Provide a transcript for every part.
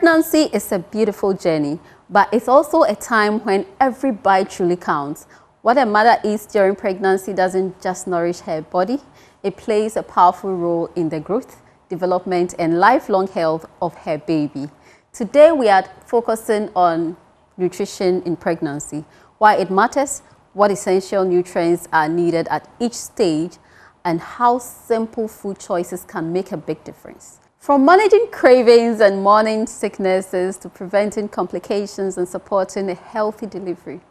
Pregnancy is a beautiful journey, but it's also a time when every bite truly counts. What a mother eats during pregnancy doesn't just nourish her body, it plays a powerful role in the growth, development, and lifelong health of her baby. Today, we are focusing on nutrition in pregnancy, why it matters, what essential nutrients are needed at each stage, and how simple food choices can make a big difference. From managing cravings and morning sicknesses to preventing complications and supporting a healthy delivery,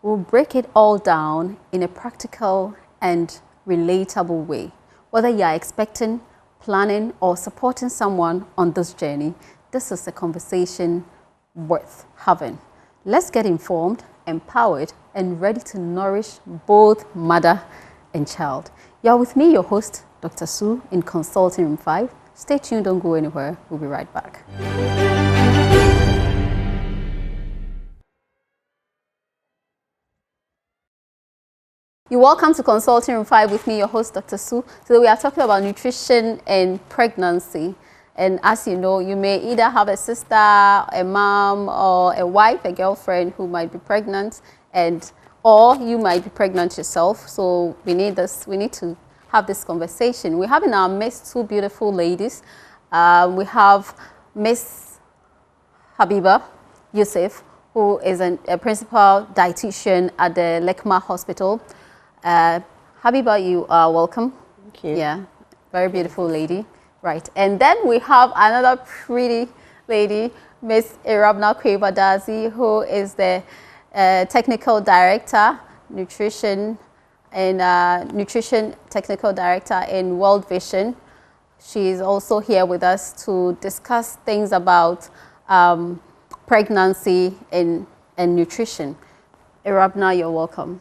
we'll break it all down in a practical and relatable way. Whether you are expecting, planning, or supporting someone on this journey, this is a conversation worth having. Let's get informed, empowered, and ready to nourish both mother and child. You're with me, your host, Dr. Sue, in Konsulting Room 5. Stay tuned, don't go anywhere. We'll be right back. You're welcome to Konsulting Room 5 with me, your host, Dr. Sue. Today we are talking about nutrition and pregnancy. And as you know, you may either have a sister, a mom, or a wife, a girlfriend who might be pregnant, or you might be pregnant yourself. So we need to have this conversation. We have in our midst two beautiful ladies. We have Miss Habiba Yusuf, who is a principal dietitian at the Lekma Hospital. Habiba, you are welcome. Thank you. Yeah, very beautiful lady. Right. And then we have another pretty lady, Miss Irabna Kwebadazi, who is the technical director, nutrition technical director in World Vision. She is also here with us to discuss things about pregnancy and nutrition. Irabna, you're welcome.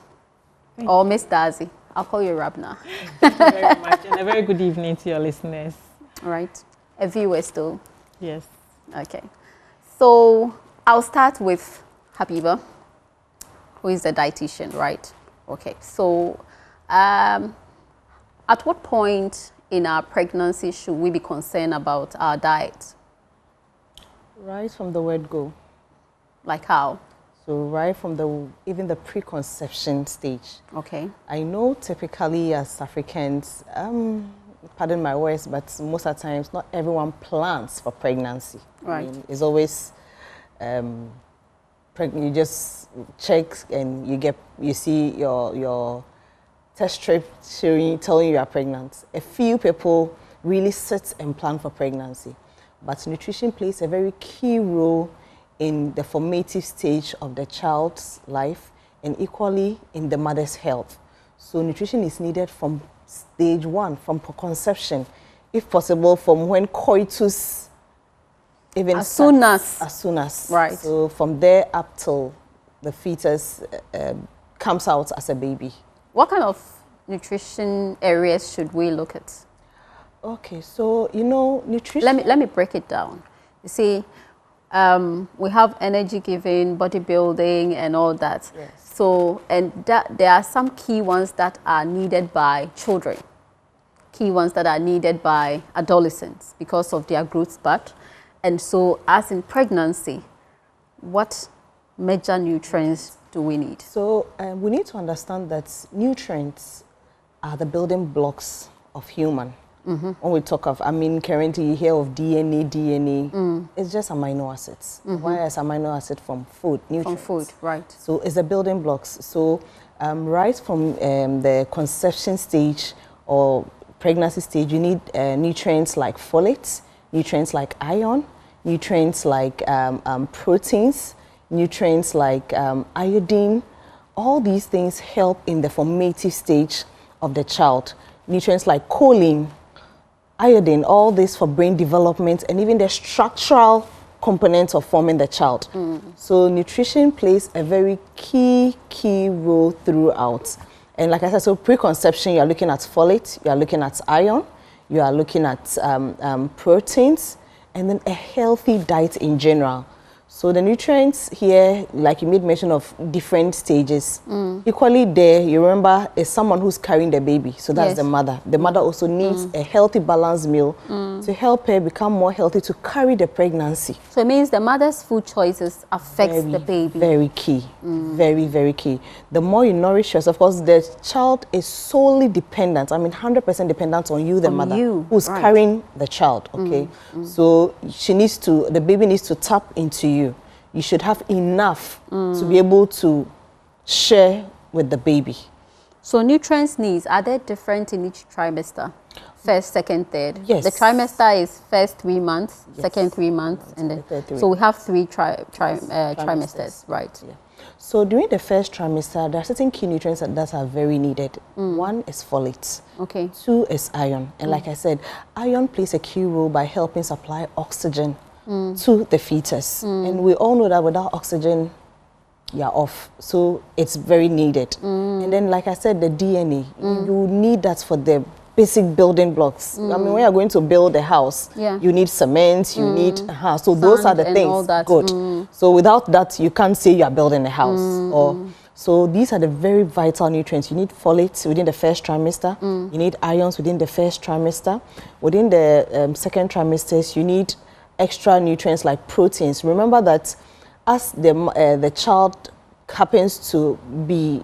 Or Miss Dazi. I'll call you Irabna. Thank you very much, and a very good evening to your listeners. All right. A viewer still. Yes. Okay. So I'll start with Habiba, who is a dietitian, right? Okay. So at what point in our pregnancy should we be concerned about our diet? Right from the word go. Like how? So right from even the preconception stage. Okay. I know typically as Africans, pardon my words, but most of the times not everyone plans for pregnancy. Right. I mean, it's always you just check and you see your test strip telling you are pregnant. A few people really sit and plan for pregnancy, but nutrition plays a very key role in the formative stage of the child's life and equally in the mother's health. So nutrition is needed from stage one, from conception, if possible, from when coitus even as soon as. Right. So from there up till the fetus comes out as a baby. What kind of nutrition areas should we look at? Okay, so nutrition. Let me break it down. You see, we have energy giving, bodybuilding, and all that. Yes. So, and there are some key ones that are needed by children, key ones that are needed by adolescents because of their growth spurt. And so, as in pregnancy, what major nutrients do we need? So, we need to understand that nutrients are the building blocks of human. Mm-hmm. When we talk of, currently you hear of DNA, it's just amino acids. Mm-hmm. Why is amino acid from food? Nutrients. From food, right. So it's the building blocks. So right from the conception stage or pregnancy stage, you need nutrients like folate, nutrients like iron, nutrients like proteins, nutrients like iodine. All these things help in the formative stage of the child. Nutrients like choline, iodine, all this for brain development and even the structural components of forming the child. So nutrition plays a very key role throughout. And like I said, so preconception, you are looking at folate, you are looking at iron, you are looking at proteins, and then a healthy diet in general. So the nutrients here, like you made mention of different stages, equally there, you remember, is someone who's carrying the baby. So that's the mother. The mother also needs a healthy, balanced meal to help her become more healthy to carry the pregnancy. So it means the mother's food choices affects the baby. Very key. Very, very key. The more you nourish yourself, of course, the child is solely dependent. I mean, 100% dependent on you, the mother, who's carrying the child, okay? So the baby needs to tap into you. You should have enough to be able to share with the baby. So nutrients needs, are they different in each trimester? First, second, third? Yes. The trimester is first 3 months, second 3 months, and then so we have three trimesters, right? Yeah. So during the first trimester, there are certain key nutrients that are very needed. One is folate. Okay. 2 is iron. And like I said, iron plays a key role by helping supply oxygen to the fetus. And we all know that without oxygen, you're off. So it's very needed. And then, like I said, the DNA, you need that for the basic building blocks. I mean, when you're going to build a house, you need cement, you need, so those are the things. Good. So without that, you can't say you're building a house. So these are the very vital nutrients. You need folate within the first trimester. You need ions within the first trimester. Within the second trimesters, you need extra nutrients like proteins. Remember that as the child happens to be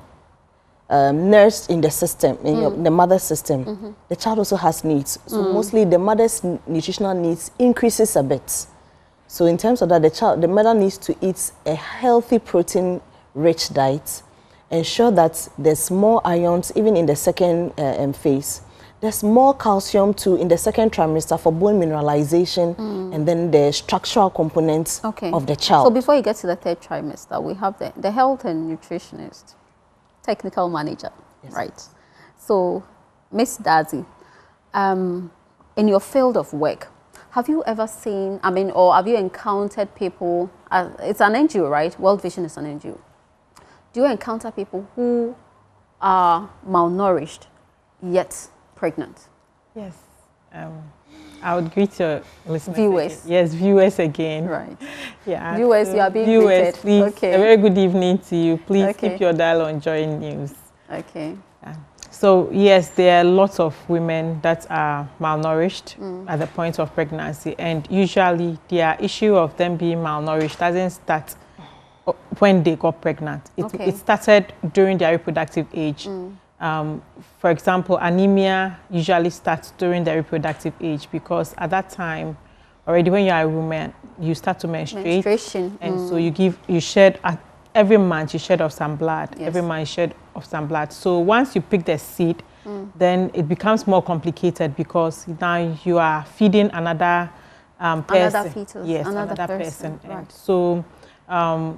nursed in the system, in the mother's system, the child also has needs. So mostly the mother's nutritional needs increases a bit. So in terms of that, the mother needs to eat a healthy protein-rich diet, ensure that there's more ions even in the second phase. There's more calcium too in the second trimester for bone mineralization and then the structural components of the child. So before you get to the third trimester, we have the health and nutritionist, technical manager, right? So, Miss Dazi, in your field of work, have you ever seen, or have you encountered people, it's an NGO, right? World Vision is an NGO. Do you encounter people who are malnourished yet pregnant? Yes. I would greet your listeners. Viewers. Again. Yes, viewers again. Right. Yeah. Viewers, you are being greeted. Please, okay. A very good evening to you. Please keep your dial on Joy News. Okay. So, yes, there are lots of women that are malnourished at the point of pregnancy. And usually their issue of them being malnourished doesn't start when they got pregnant. It started during their reproductive age. For example, anemia usually starts during the reproductive age because at that time, already when you are a woman, you start to menstruate. Menstruation. And so you shed, every month you shed off some blood. Yes. Every month you shed off some blood. So once you pick the seed, then it becomes more complicated because now you are feeding another person. Another fetus. Yes, another person. Right. And so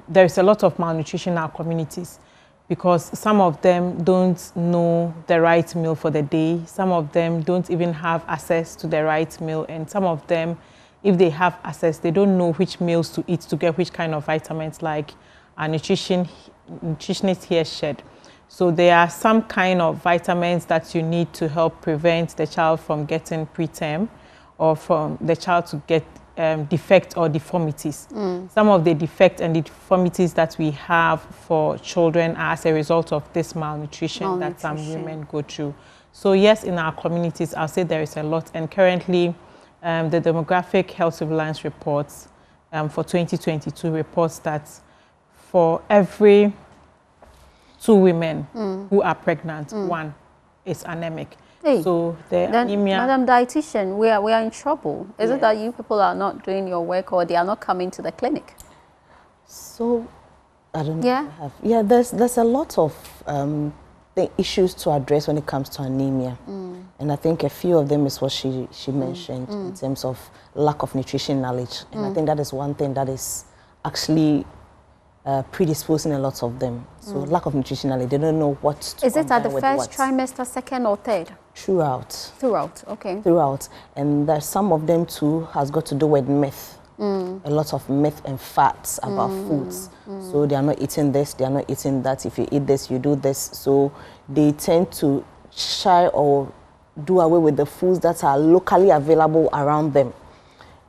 there is a lot of malnutrition in our communities, because some of them don't know the right meal for the day. Some of them don't even have access to the right meal. And some of them, if they have access, they don't know which meals to eat to get which kind of vitamins, like our nutritionist here shared. So there are some kind of vitamins that you need to help prevent the child from getting preterm or from the child to get defect or deformities. Some of the defects and deformities that we have for children are as a result of this malnutrition that some women go through. So yes, in our communities, I'll say there is a lot. And currently, the Demographic Health Surveillance reports for 2022 reports that for every 2 women who are pregnant, 1 is anemic. Hey, so the anemia. Madam Dietitian, we are in trouble. Is it that you people are not doing your work, or they are not coming to the clinic? So, I don't know. Yeah, there's a lot of the issues to address when it comes to anemia. And I think a few of them is what she mentioned in terms of lack of nutrition knowledge. And I think that is one thing that is actually predisposing a lot of them. So lack of nutrition knowledge, they don't know what to Is it at the first trimester, second or third? Throughout. Throughout, okay. Throughout. And there's some of them too has got to do with myth. A lot of myth and facts about foods. So they are not eating this, they are not eating that. If you eat this, you do this. So they tend to shy or do away with the foods that are locally available around them.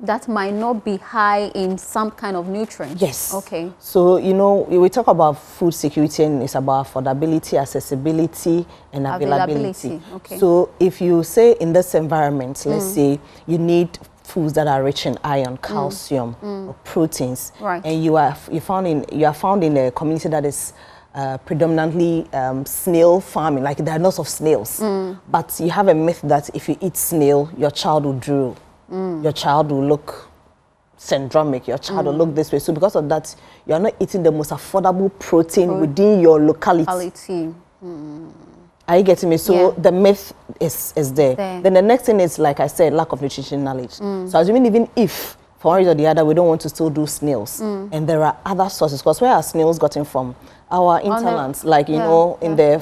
that might not be high in some kind of nutrients. Yes. Okay. So, you know, we talk about food security, and it's about affordability, accessibility, and availability. Okay. So if you say in this environment, let's say you need foods that are rich in iron, calcium, or proteins, right, and you are found in a community that is predominantly snail farming, like there are lots of snails, but you have a myth that if you eat snail, your child will drool, your child will look syndromic, your child will look this way. So because of that, you are not eating the most affordable protein within your locality. Are you getting me? So the myth is there. Then the next thing is, like I said, lack of nutrition knowledge. So assuming even if, for one reason or the other, we don't want to still do snails, and there are other sources, because where are snails gotten from? Our interlands, like, you know, in the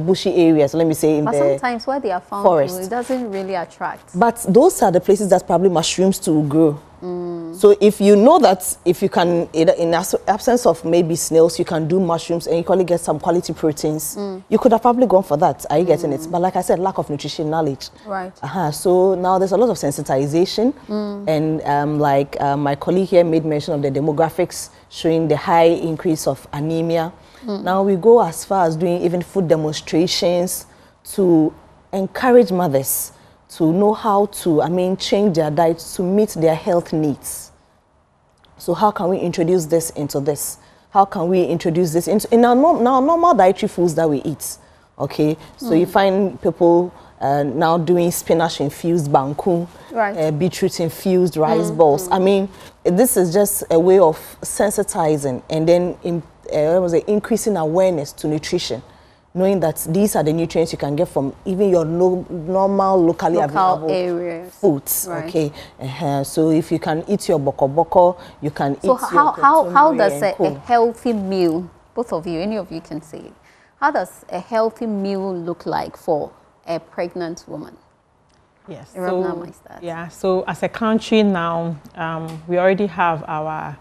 bushy areas, let me say, in but the sometimes where they are found, forest, it doesn't really attract. But those are the places that probably mushrooms to grow. So if you know that if you can, in absence of maybe snails, you can do mushrooms and equally get some quality proteins, you could have probably gone for that. Are you getting it? But like I said, lack of nutrition knowledge. Right. So now there's a lot of sensitization, and my colleague here made mention of the demographics showing the high increase of anemia. Now we go as far as doing even food demonstrations to encourage mothers to know how to, change their diet to meet their health needs. So how can we introduce this into this? How can we introduce this in our normal dietary foods that we eat? Okay, so you find people now doing spinach-infused banku, right, beetroot-infused rice balls. This is just a way of sensitizing and then increasing awareness to nutrition, knowing that these are the nutrients you can get from even your normal locally available areas. Foods. Right. Okay, so if you can eat your boko, you can eat your how does a healthy meal, both of you, any of you can say it, how does a healthy meal look like for a pregnant woman? Yes. So as a country now, we already have our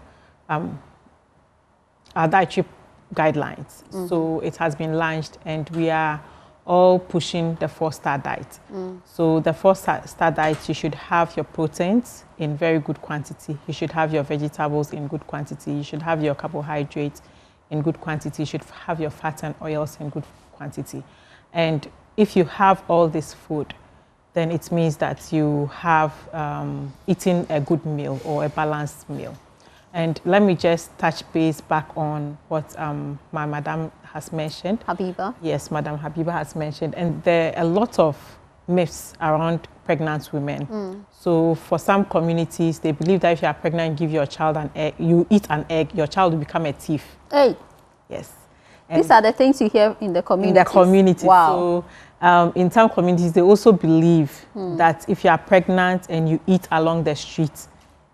dietary guidelines. So it has been launched, and we are all pushing the 4-star diet. So the 4-star diet, you should have your proteins in very good quantity. You should have your vegetables in good quantity. You should have your carbohydrates in good quantity. You should have your fats and oils in good quantity. And if you have all this food, then it means that you have eaten a good meal or a balanced meal. And let me just touch base back on what my madam has mentioned. Habiba? Yes, Madam Habiba has mentioned. And there are a lot of myths around pregnant women. So for some communities, they believe that if you are pregnant, give your child an egg, you eat an egg, your child will become a thief. Hey. Yes. These are the things you hear in the community. In the community. Wow. So in some communities, they also believe that if you are pregnant and you eat along the street,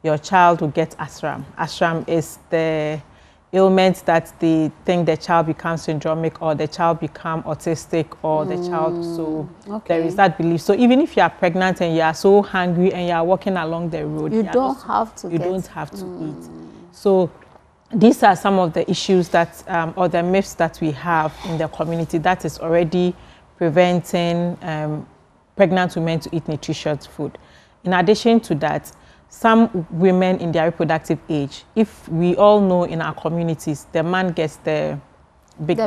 your child will get ashram. Ashram is the ailment that they think the child becomes syndromic, or the child become autistic, or the child. So there is that belief. So even if you are pregnant and you are so hungry and you are walking along the road, you don't have to eat. So these are some of the issues that, or the myths that we have in the community that is already preventing pregnant women to eat nutritious food. In addition to that, some women in their reproductive age, if we all know in our communities, the man gets the big.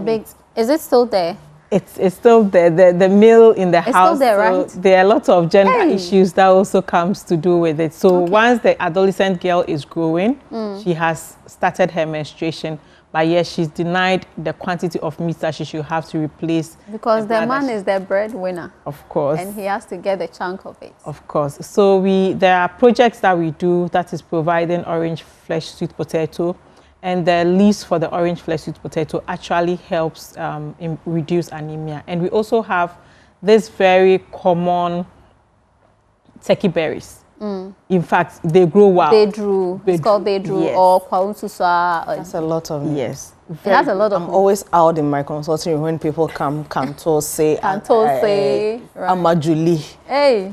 Is it still there? It's still there. The male in the house. Still there, right? There are lots of gender issues that also comes to do with it. So once the adolescent girl is growing, she has started her menstruation, but yes, she's denied the quantity of meat that she should have to replace. Because the man is the breadwinner. Of course. And he has to get a chunk of it. Of course. So there are projects that we do that is providing orange flesh sweet potato, and the leaves for the orange flesh sweet potato actually helps reduce anemia. And we also have this very common turkey berries. In fact, they grow wild. It's called bedru, yes, or kwauntuswa. That's a lot of yes. It has a lot of. I'm always out in my consulting room when people come to say Amajuli. Hey.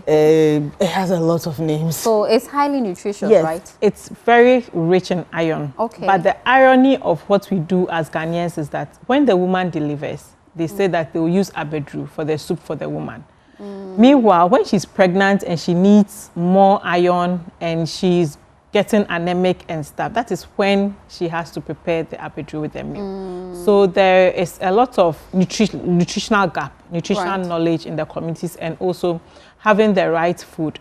It has a lot of names. So it's highly nutritious, yes, right? It's very rich in iron. Okay. But the irony of what we do as Ghanaians is that when the woman delivers, they say that they will use abedru for the soup for the woman. Meanwhile, when she's pregnant and she needs more iron and she's getting anemic and stuff, that is when she has to prepare the abedu with the meal. So there is a lot of nutritional gap, nutritional knowledge in the communities, and also having the right food.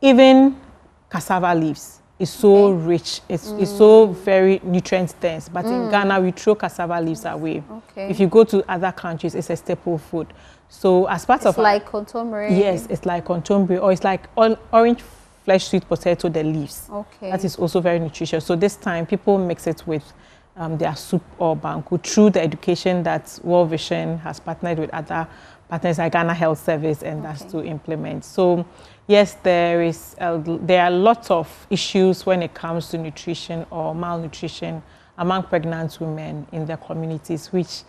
Even cassava leaves is so rich, it's so very nutrient dense, but in Ghana we throw cassava leaves away. If you go to other countries, it's a staple food. So as part of like kontomire. Yes, it's like kontomire, or it's like orange flesh sweet potato, the leaves. That is also very nutritious. So this time people mix it with their soup or banku through the education that World Vision has partnered with other partners like Ghana Health Service, and that's to implement. So yes, there are lots of issues when it comes to nutrition or malnutrition among pregnant women in their communities, which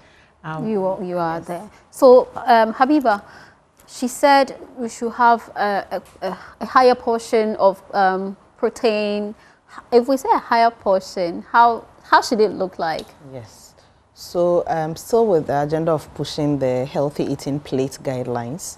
you are there. So Habiba, she said we should have a higher portion of protein. If we say a higher portion, how should it look like? Yes. So still with the agenda of pushing the healthy eating plate guidelines.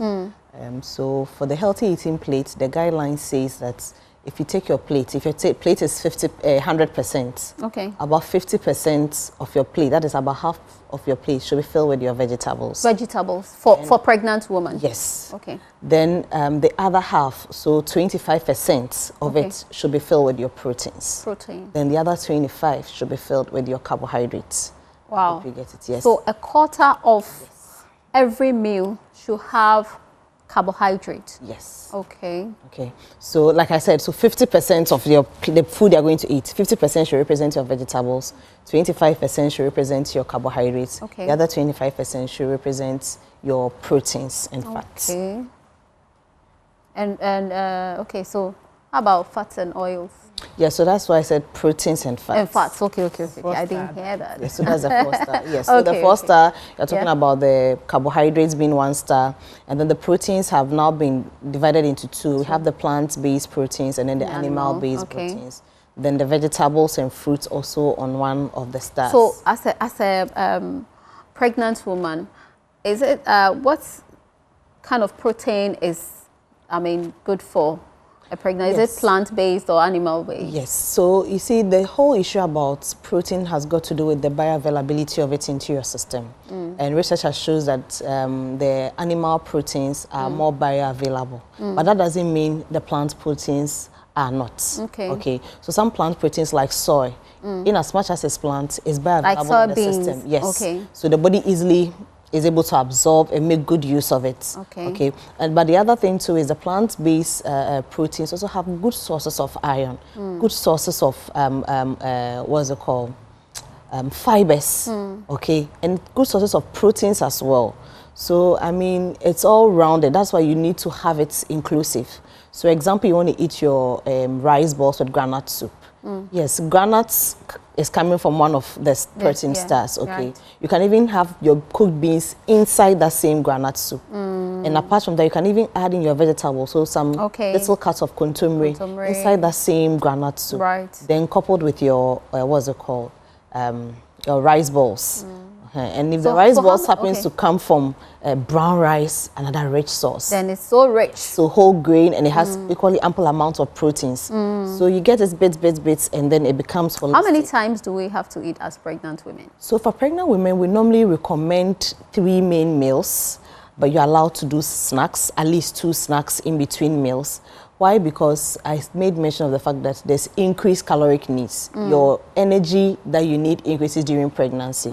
So for the healthy eating plate, the guideline says that if you take your plate, if your plate is 100%, about 50% of your plate, that is about half of your plate, should be filled with your vegetables. Vegetables for pregnant women? Yes. Then the other half, so 25% of it should be filled with your proteins. Then the other 25 should be filled with your carbohydrates. Wow. If you get it, yes. So a quarter of every meal should have carbohydrate. Yes. Okay. So like I said, so 50% of the food you're going to eat, 50% should represent your vegetables, 25% should represent your carbohydrates. The other 25% should represent your proteins and fats. And so how about fats and oils? Yeah, so that's why I said proteins and fats. And fats, okay. I didn't hear that. Yes, so that's the 4-star. Yes, so the 4-star, you're talking about the carbohydrates being 1-star, and then the proteins have now been divided into 2. We have the plant-based proteins and then the animal-based proteins. Then the vegetables and fruits also on one of the stars. So as a pregnant woman, is it what kind of protein is, good for a pregnant? Is it plant-based or animal-based? Yes. So you see, the whole issue about protein has got to do with the bioavailability of it into your system. And research has shown that the animal proteins are more bioavailable. But that doesn't mean the plant proteins are not. So some plant proteins like soy, in as much as it's plant, is bioavailable in the system. Yes. So the body easily is able to absorb and make good use of it. But the other thing too is the plant-based proteins also have good sources of iron, good sources of what's it called, fibers, and good sources of proteins as well. So it's all rounded. That's why you need to have it inclusive. So example, you want to eat your rice balls with granite soup. Yes, granite is coming from one of the protein stars. You can even have your cooked beans inside that same granite soup. And apart from that, you can even add in your vegetables, so some little cuts of kontomire inside that same granite soup. Then coupled with your what's it called, your rice balls. And if the rice balls happens to come from brown rice, another rich source. Then it's so rich. So whole grain, and it has equally ample amount of proteins. So you get it bits, and then it becomes holistic. How many times do we have to eat as pregnant women? So for pregnant women, we normally recommend 3 main meals, but you're allowed to do snacks, at least 2 snacks in between meals. Why? Because I made mention of the fact that there's increased caloric needs. Your energy that you need increases during pregnancy.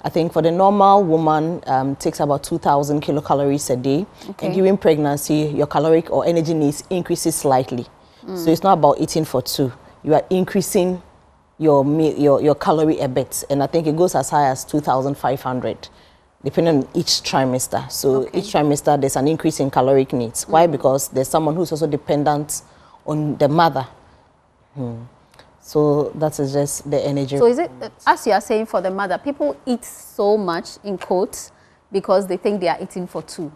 I think for the normal woman, takes about 2,000 kilocalories a day. And during pregnancy, your caloric or energy needs increases slightly. So it's not about eating for 2. You are increasing your calorie a bit. And I think it goes as high as 2,500, depending on each trimester. So each trimester, there's an increase in caloric needs. Why? Because there's someone who's also dependent on the mother. So that is just the energy. So is it, as you are saying, for the mother, people eat so much, in quotes, because they think they are eating for 2.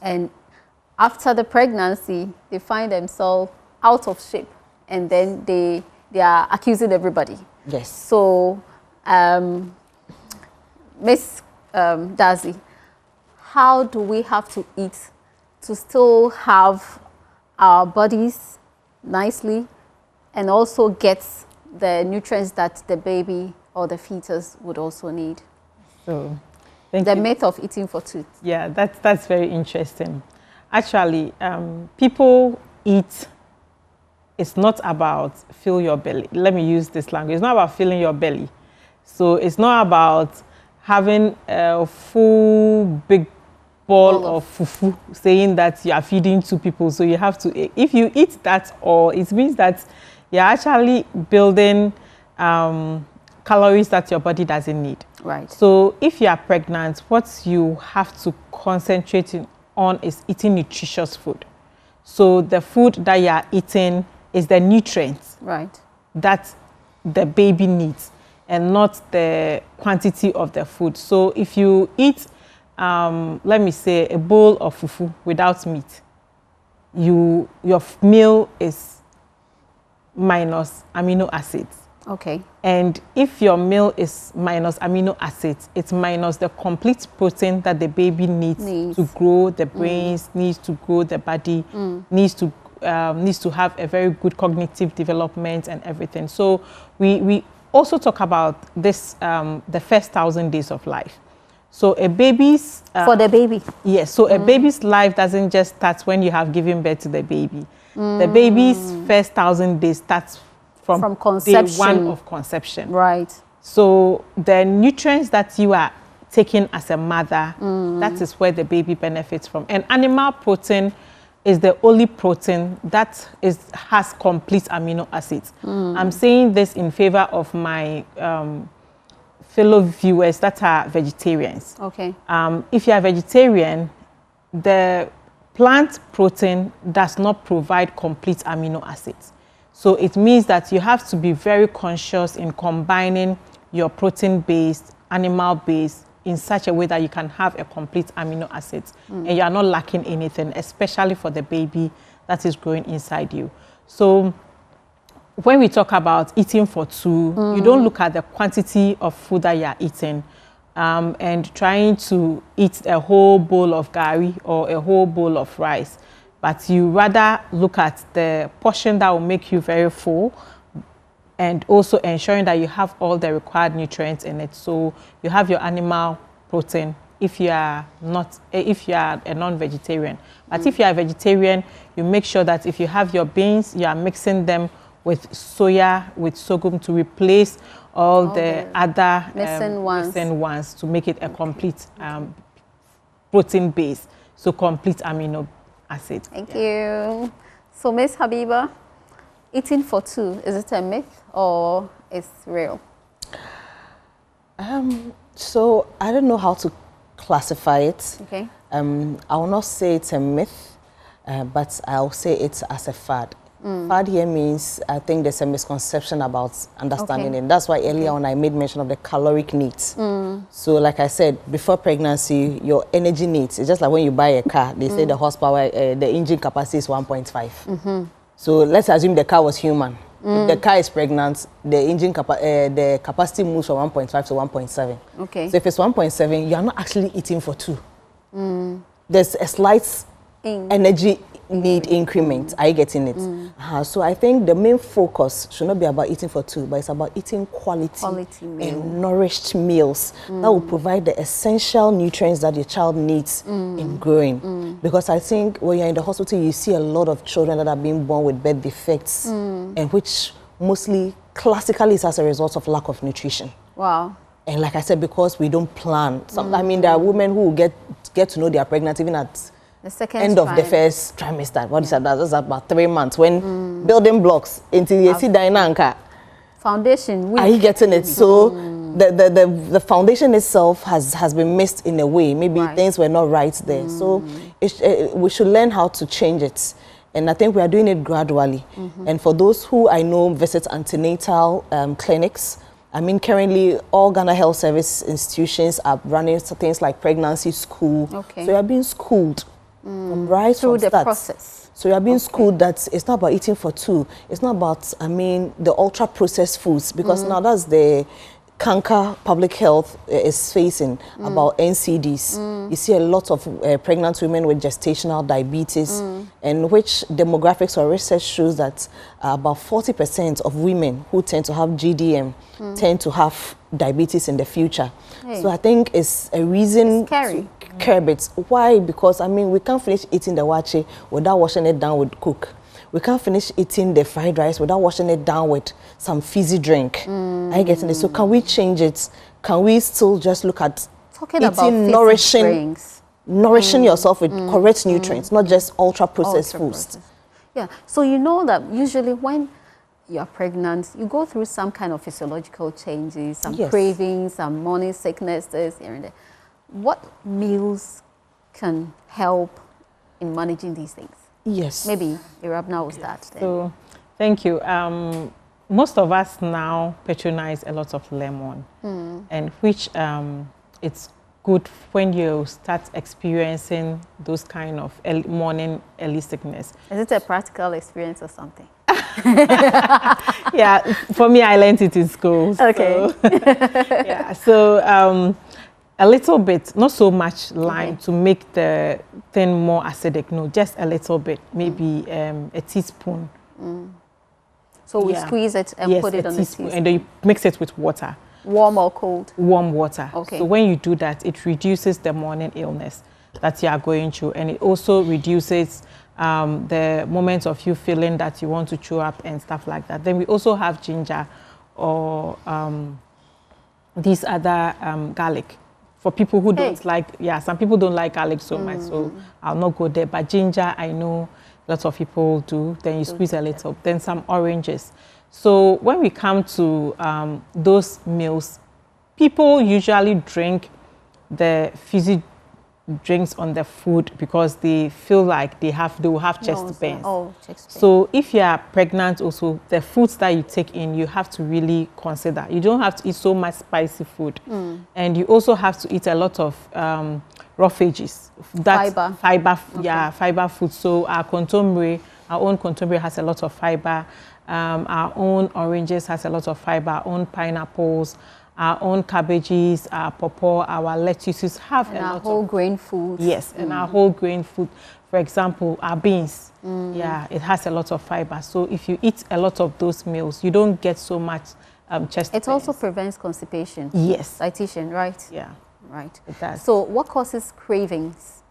And after the pregnancy, they find themselves out of shape, and then they are accusing everybody. So, Miss Darcy, how do we have to eat to still have our bodies nicely and also get the nutrients that the baby or the fetus would also need. So, the myth of eating for two. Yeah, that's very interesting. Actually, people eat. It's not about fill your belly. Let me use this language. It's not about filling your belly. So it's not about having a full big ball of fufu, saying that you are feeding two people. So you have to, if you eat that, or it means that you're actually building calories that your body doesn't need. Right. So if you are pregnant, what you have to concentrate on is eating nutritious food. So the food that you are eating is the nutrients that the baby needs, and not the quantity of the food. So if you eat, let me say, a bowl of fufu without meat, your meal is minus amino acids. Okay. And if your meal is minus amino acids, it's minus the complete protein that the baby needs to grow the brains, needs to grow the body, needs to have a very good cognitive development and everything. So we also talk about this, the first 1,000 days of life. So a baby's... for the baby? Yes. So a baby's life doesn't just start when you have given birth to the baby. The baby's first 1,000 days starts from conception. Day one of conception. Right. So the nutrients that you are taking as a mother, that is where the baby benefits from. And animal protein is the only protein that has complete amino acids. I'm saying this in favor of my fellow viewers that are vegetarians. Okay. If you are vegetarian, the plant protein does not provide complete amino acids. So it means that you have to be very conscious in combining your protein-based, animal-based, in such a way that you can have a complete amino acids and you are not lacking anything, especially for the baby that is growing inside you. So when we talk about eating for two, you don't look at the quantity of food that you are eating and trying to eat a whole bowl of gari or a whole bowl of rice, but you rather look at the portion that will make you very full, and also ensuring that you have all the required nutrients in it. So you have your animal protein if you are a non-vegetarian. But if you are a vegetarian, you make sure that if you have your beans, you are mixing them with soya, with sorghum to replace all the other missing ones to make it a complete protein base, so complete amino acid. Thank you. So Ms. Habiba, eating for two, is it a myth or it's real? So I don't know how to classify it. Okay. I will not say it's a myth, but I'll say it's as a fad. Fad here means I think there's a misconception about understanding it. That's why earlier on I made mention of the caloric needs. So like I said, before pregnancy, your energy needs, it's just like when you buy a car, they say the horsepower, the engine capacity is 1.5. So let's assume the car was human. If the car is pregnant, the engine the capacity moves from 1.5 to 1.7. Okay. So if it's 1.7, you are not actually eating for two. There's a slight energy need increment. Are you getting it? So I think the main focus should not be about eating for two, but it's about eating quality and nourished meals that will provide the essential nutrients that your child needs in growing. Because I think when you're in the hospital, you see a lot of children that are being born with birth defects, and which mostly classically is as a result of lack of nutrition. Wow. And like I said, because we don't plan. I mean, there are women who get to know they are pregnant even at the second end of the first trimester. What is that? That's about 3 months. When building blocks until you see Dainanka. Foundation. Are you getting it? So the foundation itself has been missed in a way. Maybe things were not right there. So we should learn how to change it. And I think we are doing it gradually. And for those who I know visit antenatal clinics, I mean, currently all Ghana Health Service institutions are running things like pregnancy school. So you are being schooled right through from the start. process. So you are being schooled that it's not about eating for two. It's not about, I mean, the ultra processed foods, because now that's the canker public health is facing, about NCDs. You see a lot of pregnant women with gestational diabetes, and which demographics or research shows that about 40% of women who tend to have GDM tend to have diabetes in the future. So I think it's a reason to curb it. Why? Because, I mean, we can't finish eating the wache without washing it down with cook. We can't finish eating the fried rice without washing it down with some fizzy drink. I get it. So can we change it? Can we still just look at eating nourishing yourself with correct nutrients, not just ultra-processed foods? Yeah. So you know that usually when you're pregnant, you go through some kind of physiological changes, some cravings, some morning sicknesses here and there. What meals can help in managing these things? Yes. Maybe Irabna will start then. So, thank you. Most of us now patronize a lot of lemon, and which it's good when you start experiencing those kind of morning early sickness. Is it a practical experience or something? Yeah, for me, I learned it in school. Okay. So, yeah, so a little bit, not so much lime to make the thing more acidic. No, just a little bit, maybe a teaspoon. So we squeeze it and put it on the teaspoon. And then you mix it with water. Warm or cold? Warm water. Okay. So when you do that, it reduces the morning illness that you are going through, and it also reduces the moment of you feeling that you want to chew up and stuff like that. Then we also have ginger or these other garlic. For people who don't like, some people don't like garlic so much, so I'll not go there. But ginger, I know lots of people do. Then you squeeze a little. Then some oranges. So when we come to those meals, people usually drink the fizzy drinks on the food because they feel like they will have chest pains. So if you are pregnant also, the foods that you take in, you have to really consider. You don't have to eat so much spicy food. And you also have to eat a lot of raw veggies. Fiber food. So our own contemporary has a lot of fiber. Our own oranges has a lot of fiber. Our own pineapples, our own cabbages, our pawpaw, our lettuces have a lot of whole grain food. Yes, and our whole grain food. For example, our beans. It has a lot of fiber. So if you eat a lot of those meals, you don't get so much chest pains. It also prevents constipation. Yes. Digestion, right? Yeah. Right. It does. So what causes cravings?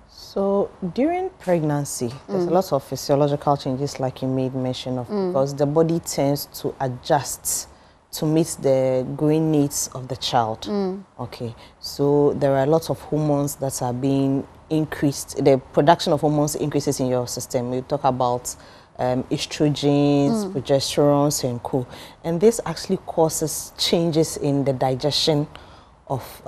So during pregnancy, there's a lot of physiological changes like you made mention of, because the body tends to adjust to meet the growing needs of the child. Okay, so there are a lot of hormones that are being increased. The production of hormones increases in your system. We talk about estrogens, progesterones, and co. And this actually causes changes in the digestion of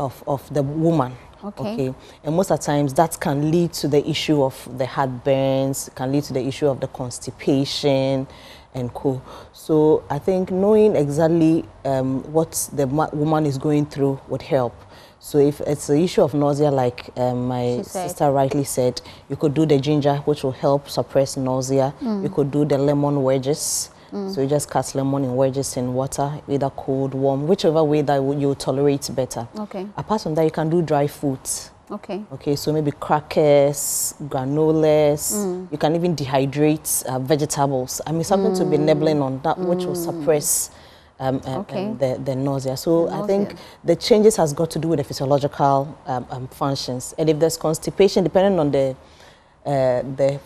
the woman. Okay. And most of the times that can lead to the issue of the heartburns, can lead to the issue of the constipation and co. So I think knowing exactly what the woman is going through would help. So if it's the issue of nausea, like my sister rightly said, you could do the ginger, which will help suppress nausea. You could do the lemon wedges. So you just cut lemon in wedges in water, either cold, warm, whichever way that you tolerate better. Okay. Apart from that, you can do dry foods. Okay. Okay, so maybe crackers, granolas. You can even dehydrate vegetables. I mean, something to be nibbling on that, which will suppress the nausea. So I think the changes has got to do with the physiological functions. And if there's constipation, depending on the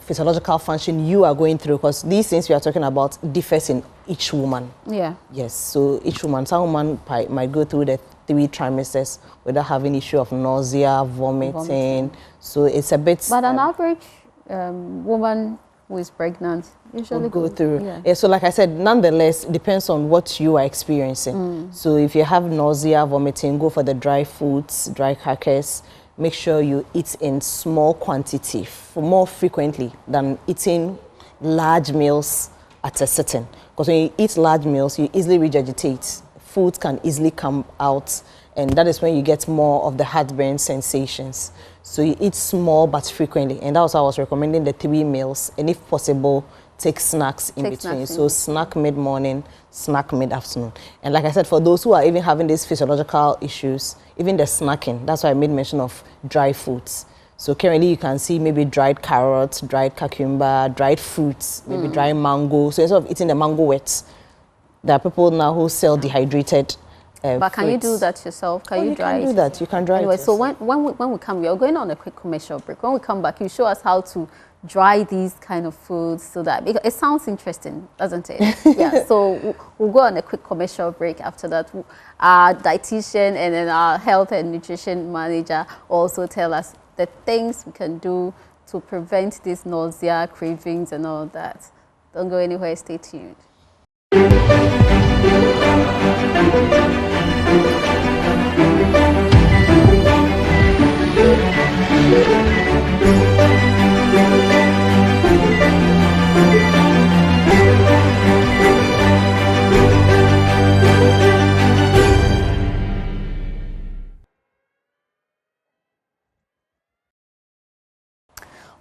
physiological function you are going through, because these things we are talking about differs in each woman. Yeah. Yes. So each woman, some woman might go through the 3 trimesters without having issue of nausea, vomiting. So it's a bit. But an average woman who is pregnant usually go through. Yeah. So like I said, nonetheless, it depends on what you are experiencing. So if you have nausea, vomiting, go for the dry foods, dry crackers. Make sure you eat in small quantity, more frequently than eating large meals at a sitting. Because when you eat large meals, you easily regurgitate. Food can easily come out, and that is when you get more of the heartburn sensations. So you eat small but frequently, and that's why I was recommending the 3 meals, and if possible, take snacks in between. So snack mid-morning, snack mid-afternoon. And like I said, for those who are even having these physiological issues, even the snacking, that's why I made mention of dry foods. So currently you can see maybe dried carrots, dried cucumber, dried fruits, maybe dry mango. So instead of eating the mango wet, there are people now who sell dehydrated but can fruits. you do that yourself? Can you dry it? You can do that. You can dry anyway, it so yourself. when we come, we are going on a quick commercial break. When we come back, you show us how to dry these kind of foods so that, because it sounds interesting, doesn't it? Yeah, so we'll go on a quick commercial break. After that, our dietitian and then our health and nutrition manager also tell us the things we can do to prevent this nausea, cravings and all that. Don't go anywhere, stay tuned.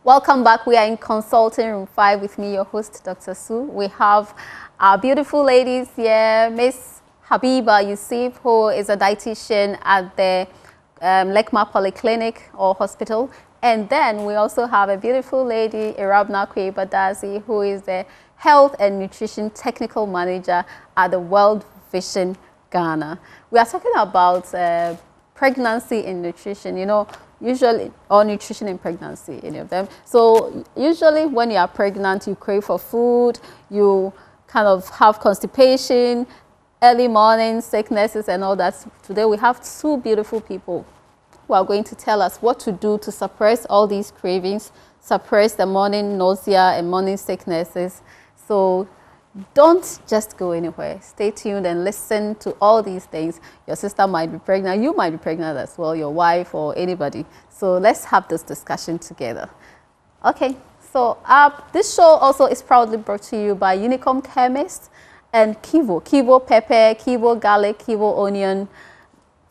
Welcome back. We are in Consulting Room 5 with me, your host, Dr. Sue. We have our beautiful ladies here, Miss Habiba Yusuf, who is a dietitian at the Lekma Polyclinic or Hospital. And then we also have a beautiful lady, Irabna Kwebadazi, who is the Health and Nutrition Technical Manager at the World Vision Ghana. We are talking about pregnancy and nutrition, you know, usually, or nutrition and pregnancy, any of them. So usually when you are pregnant, you crave for food, you kind of have constipation, early morning sicknesses and all that. Today we have two beautiful people who are going to tell us what to do to suppress all these cravings, suppress the morning nausea and morning sicknesses. So don't just go anywhere. Stay tuned and listen to all these things. Your sister might be pregnant. You might be pregnant as well, your wife or anybody. So let's have this discussion together. Okay, so this show also is proudly brought to you by Unicom Chemist and Kivo. Kivo pepper, Kivo garlic, Kivo onion,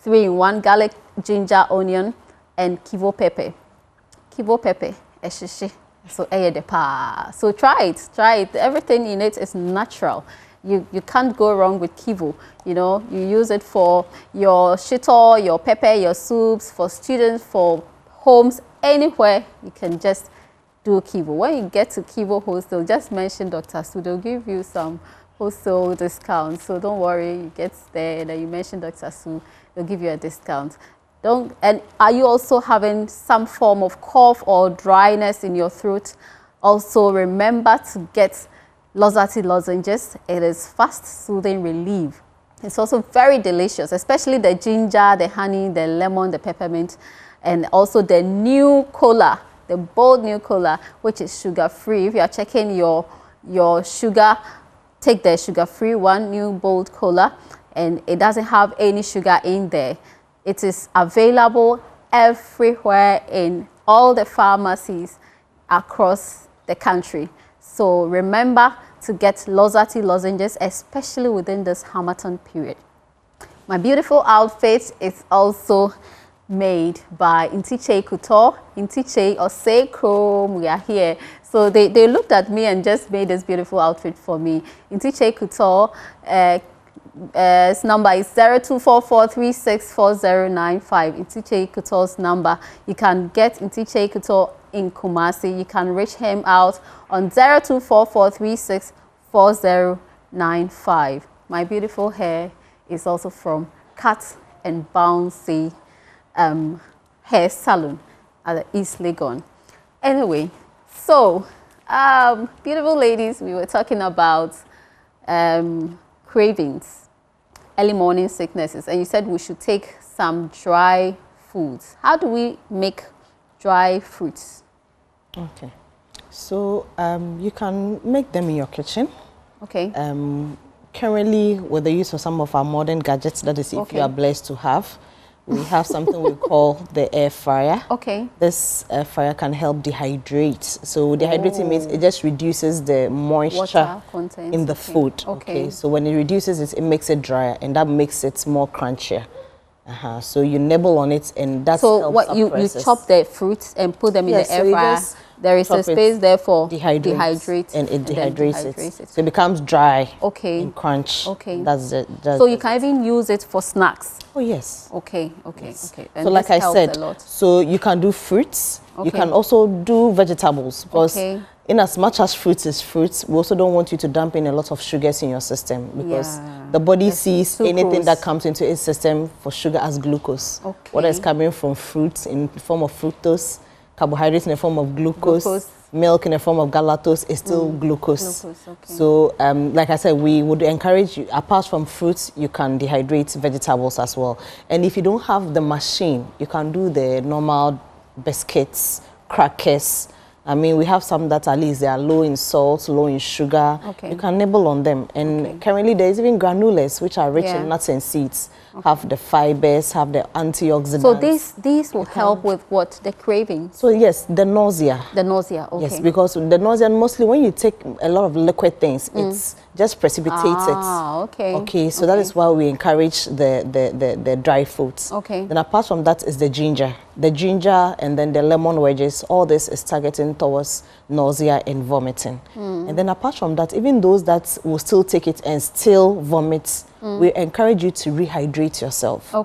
3-in-1 garlic, ginger, onion, and Kivo pepper. Kivo pepper, eshishi. So so try it. Everything in it is natural. You can't go wrong with Kivo. You know, you use it for your shito, your pepper, your soups, for students, for homes, anywhere you can just do Kivo. When you get to Kivo Wholesale, just mention Dr. Sue, they'll give you some wholesale discounts. So don't worry, you get there and then you mention Dr. Sue, they'll give you a discount. And are you also having some form of cough or dryness in your throat? Also remember to get Lozati lozenges. It is fast, soothing relief. It's also very delicious, especially the ginger, the honey, the lemon, the peppermint, and also the new cola, the bold new cola, which is sugar-free. If you are checking your sugar, take the sugar-free one, new bold cola, and it doesn't have any sugar in there. It is available everywhere in all the pharmacies across the country. So remember to get Lozati lozenges, especially within this Harmattan period. My beautiful outfit is also made by Intiche Couture, Intiche Ose Chrome. We are here. So they looked at me and just made this beautiful outfit for me. Intiche Couture, his number is 0244364095. Intiche Couture's number. You can get Intiche Couture in Kumasi. You can reach him out on 0244364095. My beautiful hair is also from Cut and Bouncy Hair Salon at the East Legon. Anyway, so beautiful ladies, we were talking about cravings, early morning sicknesses, and you said we should take some dry foods. How do we make dry fruits? Okay, so you can make them in your kitchen. Okay. Currently, with the use of some of our modern gadgets, that is, if you are blessed to have, we have something we call the air fryer. Okay. This air fryer can help dehydrate. So dehydrating means it just reduces the moisture content in the food. Okay. So when it reduces it, it makes it drier, and that makes it more crunchier. So you nibble on it, and that's so what you chop the fruits and put them in the air fryer. There is a space there for dehydrate, and it dehydrates it. So it becomes dry. And crunch. That's it. So you can even use it for snacks. Oh yes. Okay. And so like I said, so you can do fruits. You can also do vegetables, because in as much as fruits is fruits, we also don't want you to dump in a lot of sugars in your system, because the body sees anything that comes into its system for sugar as glucose. What is coming from fruits in the form of fructose, carbohydrates in the form of glucose, milk in the form of galactose is still glucose. So like I said, we would encourage you, apart from fruits, you can dehydrate vegetables as well. And if you don't have the machine, you can do the normal biscuits, crackers. I mean, we have some that at least they are low in salt, low in sugar. You can nibble on them. And currently there's even granules, which are rich in nuts and seeds, have the fibers, have the antioxidants. So these will help with what? The cravings? So yes, the nausea. The nausea, Yes, because the nausea, mostly when you take a lot of liquid things, it's just precipitates it. So that is why we encourage the dry foods. Then apart from that is the ginger. The ginger and then the lemon wedges, all this is targeting towards nausea and vomiting. And then apart from that, even those that will still take it and still vomit, we encourage you to rehydrate yourself.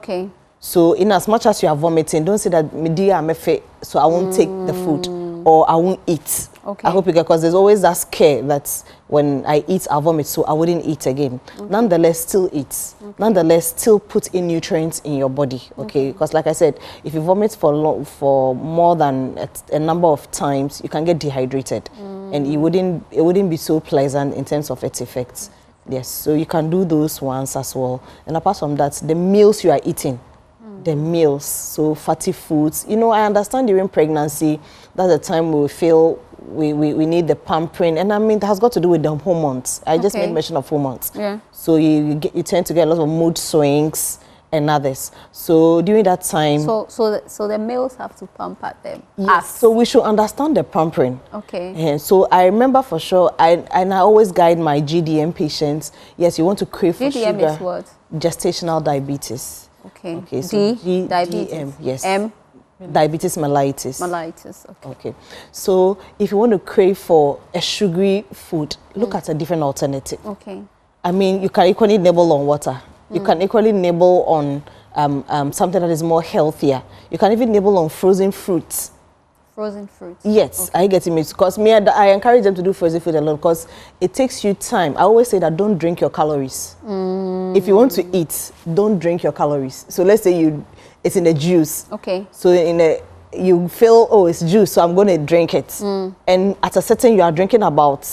So in as much as you are vomiting, don't say that media I'm fit, so I won't take the food or I won't eat. I hope you get, because there's always that scare that when I eat, I vomit, so I wouldn't eat again. Nonetheless, still eat. Nonetheless, still put in nutrients in your body. Because like I said, if you vomit for more than a number of times, you can get dehydrated, and it wouldn't be so pleasant in terms of its effects. Yes, so you can do those ones as well. And apart from that, the meals you are eating. The meals, so fatty foods. You know, I understand during pregnancy, that's the time we feel we need the pampering, and I mean that has got to do with the hormones. I just made mention of hormones. So you tend to get a lot of mood swings and others. So during that time, so the males have to pamper them. Yes. So we should understand the pampering. And so I remember for sure, I always guide my GDM patients. Yes, you want to crave for sugar. GDM is what? Gestational diabetes. So diabetes. DM, yes. M? Diabetes mellitus. Okay. So if you want to crave for a sugary food, look at a different alternative. I mean, you can equally nibble on water. You can equally nibble on something that is more healthier. You can even nibble on frozen fruits. Frozen fruits? Yes, I get it. Because I encourage them to do frozen food a lot, because it takes you time. I always say that don't drink your calories. If you want to eat, don't drink your calories. So let's say it's in a juice. So you feel, oh, it's juice, so I'm going to drink it. And at a certain, you are drinking about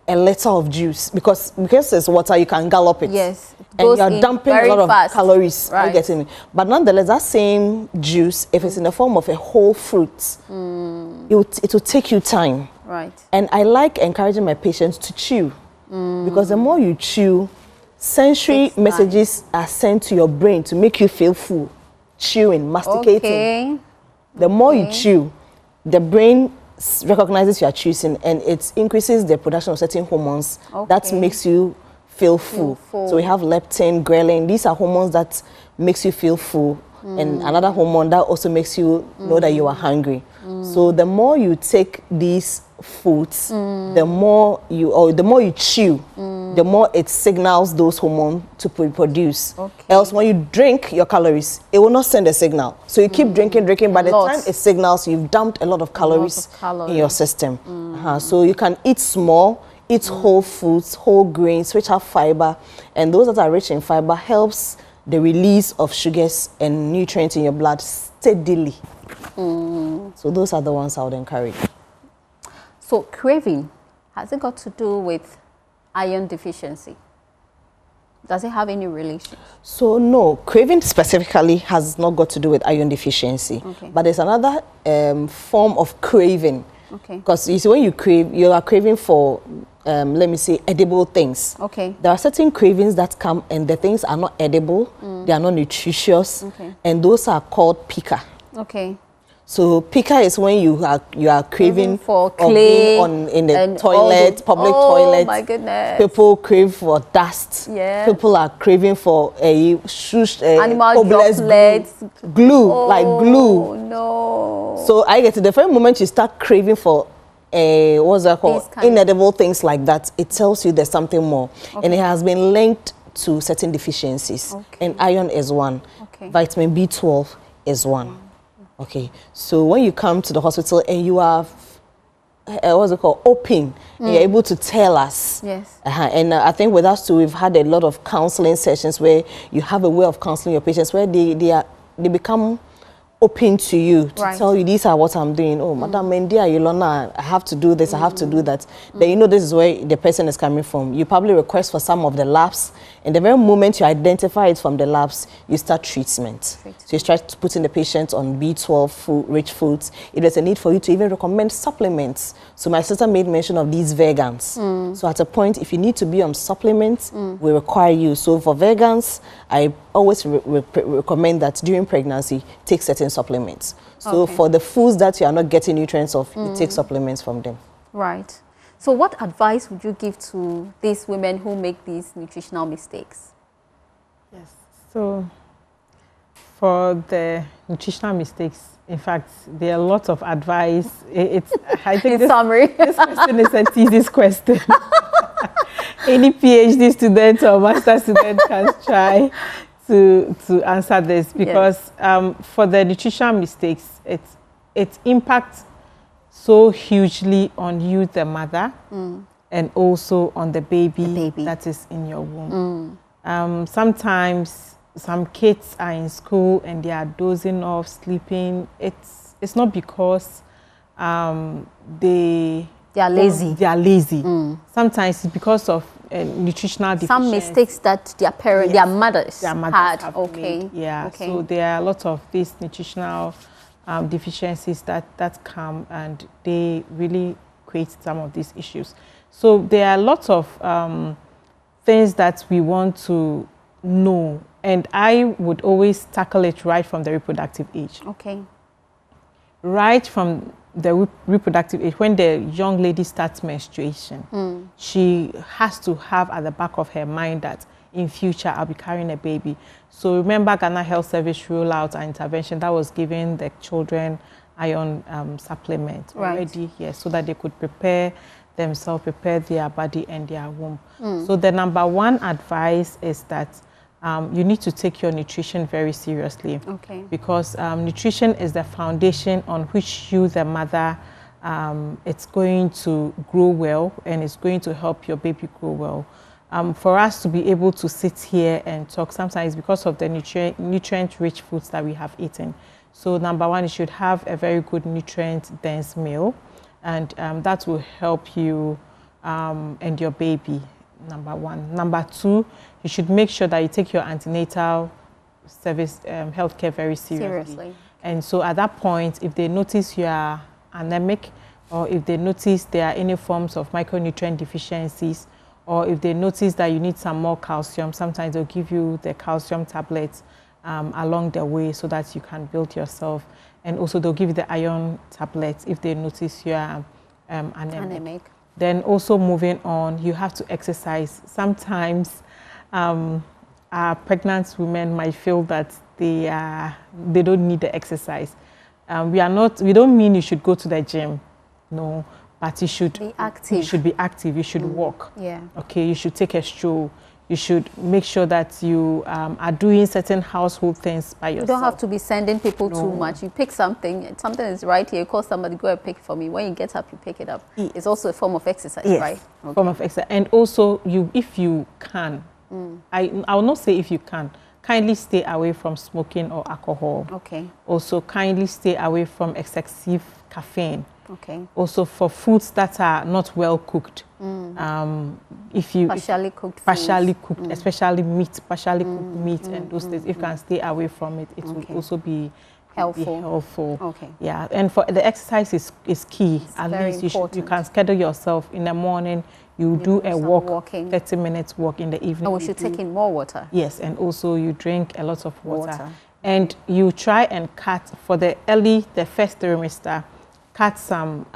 a liter of juice, because it's water, you can gallop it. Yes. And you're dumping a lot of calories. Right. You getting me? But nonetheless, that same juice, if it's in the form of a whole fruit, it will take you time. Right. And I like encouraging my patients to chew, because the more you chew, sensory messages are sent to your brain to make you feel full. Chewing, masticating. The more you chew, the brain recognizes you are chewing, and it increases the production of certain hormones that makes you feel full. So we have leptin, ghrelin. These are hormones that makes you feel full, and another hormone that also makes you know that you are hungry. So the more you take these foods, the more you chew, the more it signals those hormones to produce. Else, when you drink your calories, it will not send a signal. So you keep drinking. By the time it signals, you've dumped a lot of calories in your system. So you can eat small, eat whole foods, whole grains, which have fiber, and those that are rich in fiber helps the release of sugars and nutrients in your blood steadily. So those are the ones I would encourage. So craving, has it got to do with iron deficiency? Does it have any relation? So no, craving specifically has not got to do with iron deficiency. But there's another form of craving. Because you see, when you crave, you are craving for, let me say, edible things. There are certain cravings that come, and the things are not edible, they are not nutritious, and those are called pica. So picker is when you are craving for of being clay in the toilet, public toilet. Oh my goodness. People crave for dust. Yeah. People are craving for a animal droplets, glue, like glue. Oh no. So I get to the very moment you start craving for what's that called? Inedible things like that, it tells you there's something more. Okay. And it has been linked to certain deficiencies. Okay. And iron is one. Okay. Vitamin B12 is one. Okay, so when you come to the hospital and you are, what's it called, open, and you're able to tell us. Yes. And I think with us too, we've had a lot of counseling sessions where you have a way of counseling your patients where they become open to you to tell you, these are what I'm doing. Oh, Madam Mendy, Yolona, I have to do this, I have to do that. Then you know this is where the person is coming from. You probably request for some of the labs, and the very moment you identify it from the labs, you start treatment. So you start putting the patient on B12 rich foods. If there's a need for you to even recommend supplements. So my sister made mention of these vegans. So at a point, if you need to be on supplements, we require you. So for vegans, I always recommend that during pregnancy, take certain supplements. So for the foods that you are not getting nutrients of, you take supplements from them. Right. So what advice would you give to these women who make these nutritional mistakes? Yes. So for the nutritional mistakes, in fact, there are lots of advice. I think in summary, this question is a easy question. Any PhD student or master student can try to answer this, because for the nutritional mistakes, it impacts so hugely on you, the mother, and also on the baby that is in your womb. Sometimes some kids are in school and they are dozing off, sleeping. It's not because they are lazy. They are lazy. Sometimes it's because of nutritional deficiency. Some mistakes that their parents, their mothers had. Made. Yeah. Okay. So there are a lot of these nutritional deficiencies that come, and they really create some of these issues. So there are lots of things that we want to know, and I would always tackle it right from the reproductive age. Okay. Right from the reproductive age, when the young lady starts menstruation, she has to have at the back of her mind that in future I'll be carrying a baby. So remember Ghana Health Service rollout and intervention that was giving the children iron supplement already here, so that they could prepare themselves, prepare their body and their womb. So the number one advice is that you need to take your nutrition very seriously. Okay. Because nutrition is the foundation on which you, the mother, it's going to grow well, and it's going to help your baby grow well. For us to be able to sit here and talk, sometimes because of the nutrient-rich foods that we have eaten. So number one, you should have a very good nutrient-dense meal, and that will help you and your baby. Number one. Number two, you should make sure that you take your antenatal service healthcare very seriously. And so at that point, if they notice you are anemic, or if they notice there are any forms of micronutrient deficiencies, or if they notice that you need some more calcium, sometimes they'll give you the calcium tablets along the way so that you can build yourself. And also they'll give you the iron tablets if they notice you are anemic. Then also moving on, you have to exercise. Sometimes our pregnant women might feel that they don't need the exercise. We don't mean you should go to the gym, no, but you should be active. You should be active. You should walk. Yeah. Okay. You should take a stroll. You should make sure that you are doing certain household things by yourself. You don't have to be sending people too much. You pick something is right here, you call somebody, go and pick it for me. When you get up, you pick it up. Yes. It's also a form of exercise, right? Okay. Form of exercise. And also, if you can, I will not say if you can, kindly stay away from smoking or alcohol. Okay. Also, kindly stay away from excessive caffeine. Okay. Also, for foods that are not well cooked, if you partially cooked, especially meat, partially cooked meat, and those things, if you can stay away from it, it will also be helpful. Okay. Yeah, and for the exercise is key. At least you can schedule yourself in the morning. You do a walk, 30 minutes walk in the evening. And we should take in more water. Yes, and also you drink a lot of water. And you try and cut for the first trimester, cut some,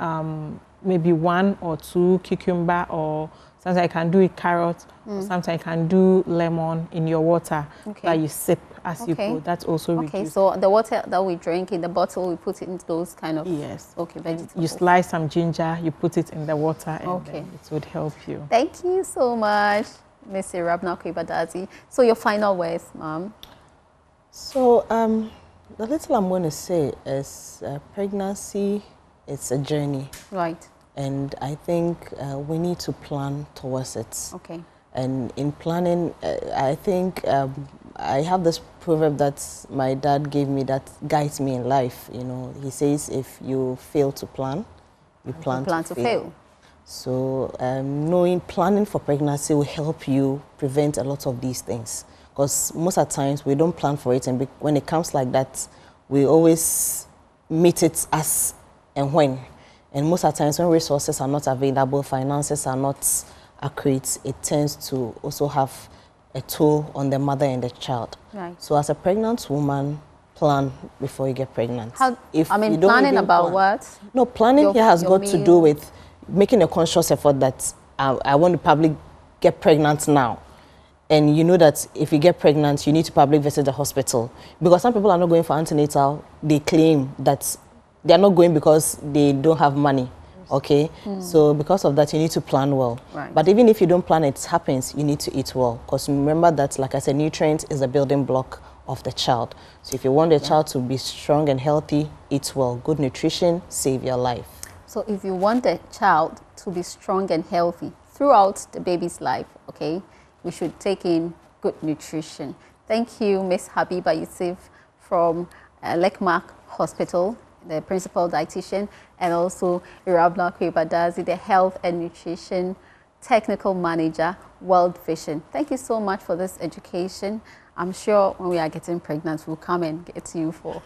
maybe 1 or 2 cucumber, or sometimes I can do it carrot, or sometimes I can do lemon in your water that you sip as you go. That's also reduced. Okay, so the water that we drink in the bottle, we put it into those kind of vegetables. You slice some ginger, you put it in the water, and then it would help you. Thank you so much, Ms. Irabna Kwibadazi. So your final words, ma'am. So the little I'm going to say is pregnancy, it's a journey. Right. And I think we need to plan towards it. Okay. And in planning, I think I have this proverb that my dad gave me that guides me in life. You know, he says, if you fail to plan, you plan to fail. So planning for pregnancy will help you prevent a lot of these things. Because most of the times we don't plan for it, and when it comes like that, we always meet it as and when. And most of the times when resources are not available, finances are not accurate, it tends to also have a toll on the mother and the child. Right. So as a pregnant woman, plan before you get pregnant. Planning about what? No, planning here has got to do with making a conscious effort that I want to probably get pregnant now. And you know that if you get pregnant, you need to probably visit the hospital. Because some people are not going for antenatal, they claim that they are not going because they don't have money. Okay? So because of that, you need to plan well. Right. But even if you don't plan, it happens, you need to eat well. Because remember that, like I said, nutrients is a building block of the child. So if you want the child to be strong and healthy, eat well. Good nutrition, save your life. So if you want the child to be strong and healthy throughout the baby's life, okay, we should take in good nutrition. Thank you, Ms. Habiba Yusuf from Lekmark Hospital, the principal dietitian, and also Irabna Kwibadazi, the health and nutrition technical manager, World Vision. Thank you so much for this education. I'm sure when we are getting pregnant, we'll come and get you for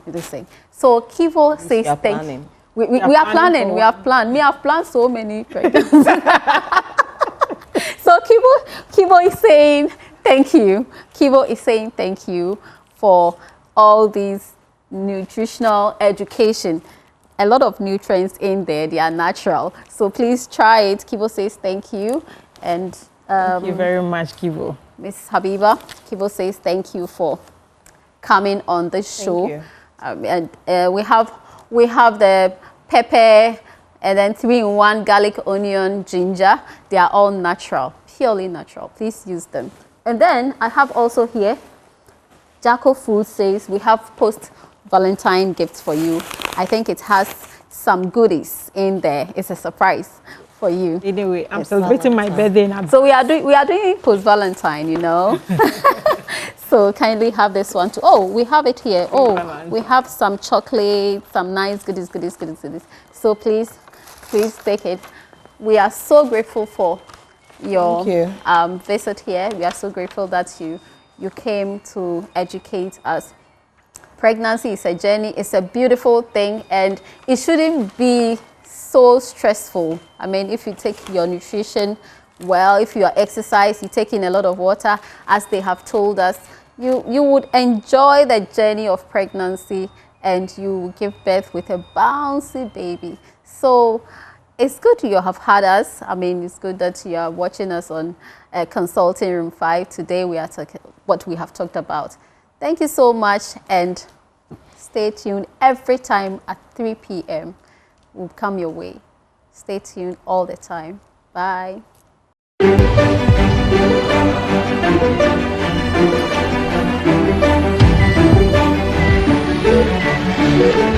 this thing. So Kivo says thank you. We are planning. We have planned. Me, I've planned so many pregnancies. So Kivo is saying thank you. Kivo is saying thank you for all these nutritional education. A lot of nutrients in there. They are natural. So please try it. Kivo says thank you. And thank you very much, Kivo. Ms. Habiba, Kivo says thank you for coming on the show. Thank you. And we have the pepper and then 3-in-1 garlic, onion, ginger. They are all natural, purely natural. Please use them. And then I have also here, Jacko Food says we have post-Valentine gifts for you. I think it has some goodies in there. It's a surprise for you. Anyway, I'm celebrating my birthday now. So we are doing post-Valentine, you know. So kindly have this one too. Oh, we have it here. Oh, we have some chocolate, some nice goodies. So please take it. We are so grateful for your visit here. We are so grateful that you came to educate us. Pregnancy is a journey. It's a beautiful thing, and it shouldn't be so stressful. I mean, if you take your nutrition well, if you are exercise, you take in a lot of water, as they have told us, you would enjoy the journey of pregnancy, and you will give birth with a bouncy baby. So it's good you have had us. I mean, it's good that you are watching us on Consulting Room 5. Today we are talking what we have talked about. Thank you so much, and stay tuned every time at 3 p.m. We'll come your way. Stay tuned all the time. Bye. Thank you.